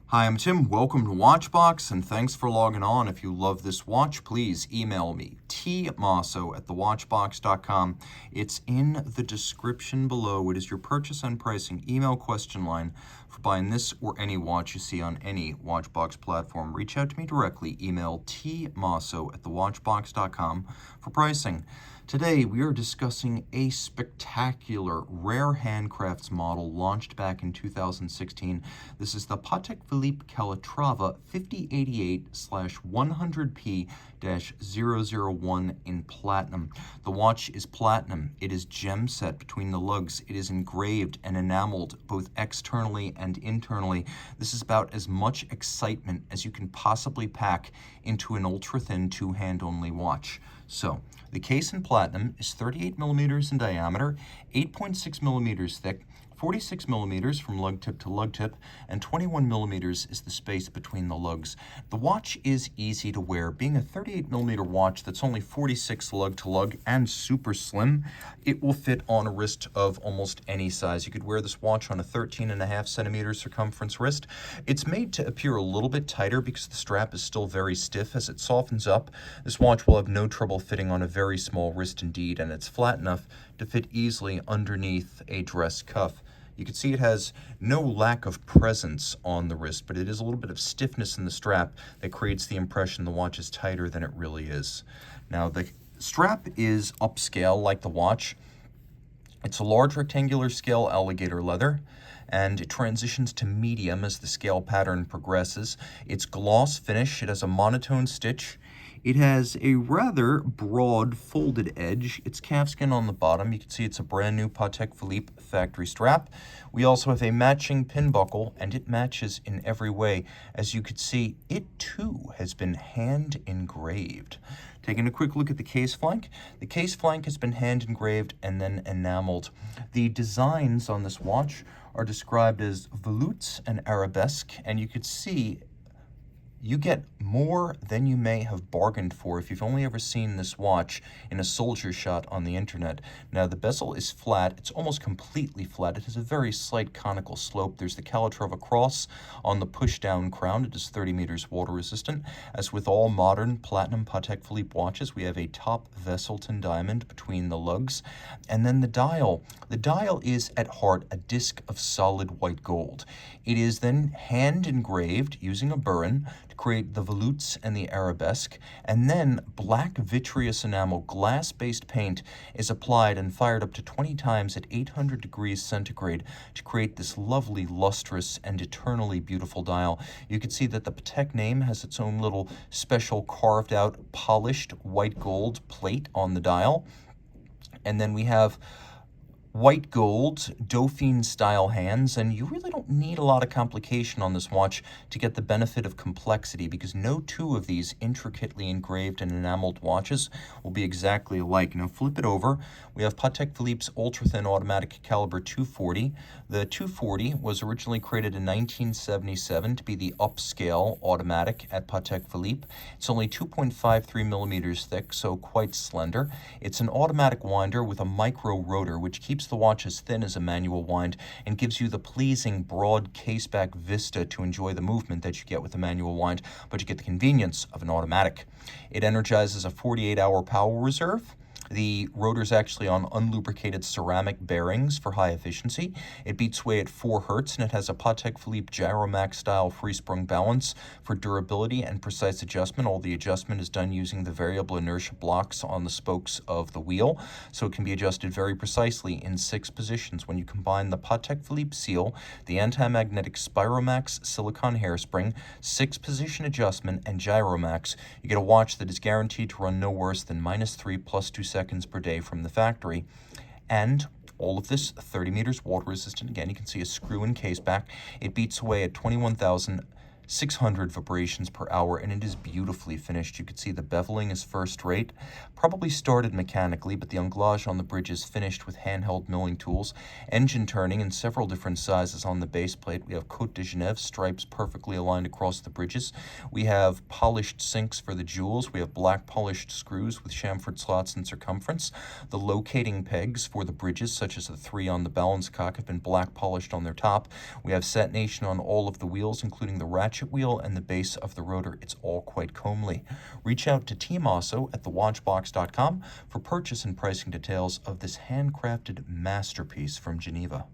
Hi, I'm Tim. Welcome to Watchbox, and thanks for logging on. If you love this watch, please email me, tmosso@thewatchbox.com. It's in the description below. It is your purchase and pricing email question line for buying this or any watch you see on any Watchbox platform. Reach out to me directly. Email tmosso@thewatchbox.com for pricing. Today, we are discussing a spectacular rare handcrafts model launched back in 2016. This is the Patek Philippe Calatrava 5088/100P-001 in platinum. The watch is platinum. It is gem set between the lugs. It is engraved and enameled both externally and internally. This is about as much excitement as you can possibly pack into an ultra-thin two-hand only watch. So, the case in platinum is 38 millimeters in diameter, 8.6 millimeters thick, 46 millimeters from lug tip to lug tip, and 21 millimeters is the space between the lugs. The watch is easy to wear. Being a 38 millimeter watch that's only 46 lug to lug and super slim, it will fit on a wrist of almost any size. You could wear this watch on a 13.5 centimeter circumference wrist. It's made to appear a little bit tighter because the strap is still very stiff. As it softens up, this watch will have no trouble fitting on a very small wrist indeed, and it's flat enough to fit easily underneath a dress cuff. You can see it has no lack of presence on the wrist, but it is a little bit of stiffness in the strap that creates the impression the watch is tighter than it really is. Now, the strap is upscale like the watch. It's a large rectangular scale alligator leather, and it transitions to medium as the scale pattern progresses. It's gloss finish. It has a monotone stitch. It has a rather broad folded edge. It's calfskin on the bottom. You can see it's a brand new Patek Philippe factory strap. We also have a matching pin buckle, and it matches in every way. As you can see, it too has been hand engraved. Taking a quick look at the case flank. The case flank has been hand engraved and then enameled. The designs on this watch are described as volutes and arabesque, and you could see you get more than you may have bargained for if you've only ever seen this watch in a soldier shot on the internet. Now, the bezel is flat. It's almost completely flat. It has a very slight conical slope. There's the Calatrava cross on the push-down crown. It is 30 meters water resistant. As with all modern platinum Patek Philippe watches, we have a top Vesselton diamond between the lugs. And then the dial. The dial is, at heart, a disc of solid white gold. It is then hand engraved using a burin to create the volutes and the arabesque, and then black vitreous enamel glass-based paint is applied and fired up to 20 times at 800 degrees centigrade to create this lovely, lustrous, and eternally beautiful dial. You can see that the Patek name has its own little special carved-out, polished white gold plate on the dial, and then we have white gold, Dauphine style hands, and you really don't need a lot of complication on this watch to get the benefit of complexity, because no two of these intricately engraved and enameled watches will be exactly alike. Now flip it over. We have Patek Philippe's ultra-thin automatic caliber 240. The 240 was originally created in 1977 to be the upscale automatic at Patek Philippe. It's only 2.53 millimeters thick, so quite slender. It's an automatic winder with a micro rotor, which keeps the watch as thin as a manual wind and gives you the pleasing broad caseback vista to enjoy the movement that you get with a manual wind, but you get the convenience of an automatic. It energizes a 48-hour power reserve. The rotor's actually on unlubricated ceramic bearings for high efficiency. It beats away at 4 Hertz, and it has a Patek Philippe Gyromax style free-sprung balance for durability and precise adjustment. All the adjustment is done using the variable inertia blocks on the spokes of the wheel, so it can be adjusted very precisely in 6 positions. When you combine the Patek Philippe seal, the anti-magnetic Spiromax silicone hairspring, 6-position adjustment, and Gyromax, you get a watch that is guaranteed to run no worse than -3 + 2 seconds per day from the factory. And all of this 30 meters water resistant. Again, you can see a screw and case back. It beats away at 21,000 600 vibrations per hour, and it is beautifully finished. You can see the beveling is first rate, probably started mechanically, but the anglage on the bridge is finished with handheld milling tools, engine turning in several different sizes on the base plate. We have Côte de Genève stripes perfectly aligned across the bridges. We have polished sinks for the jewels. We have black polished screws with chamfered slots in circumference. The locating pegs for the bridges, such as the 3 on the balance cock, have been black polished on their top. We have satination on all of the wheels, including the ratchet wheel and the base of the rotor. It's all quite comely. Reach out to Team Mosso at thewatchbox.com for purchase and pricing details of this handcrafted masterpiece from Geneva.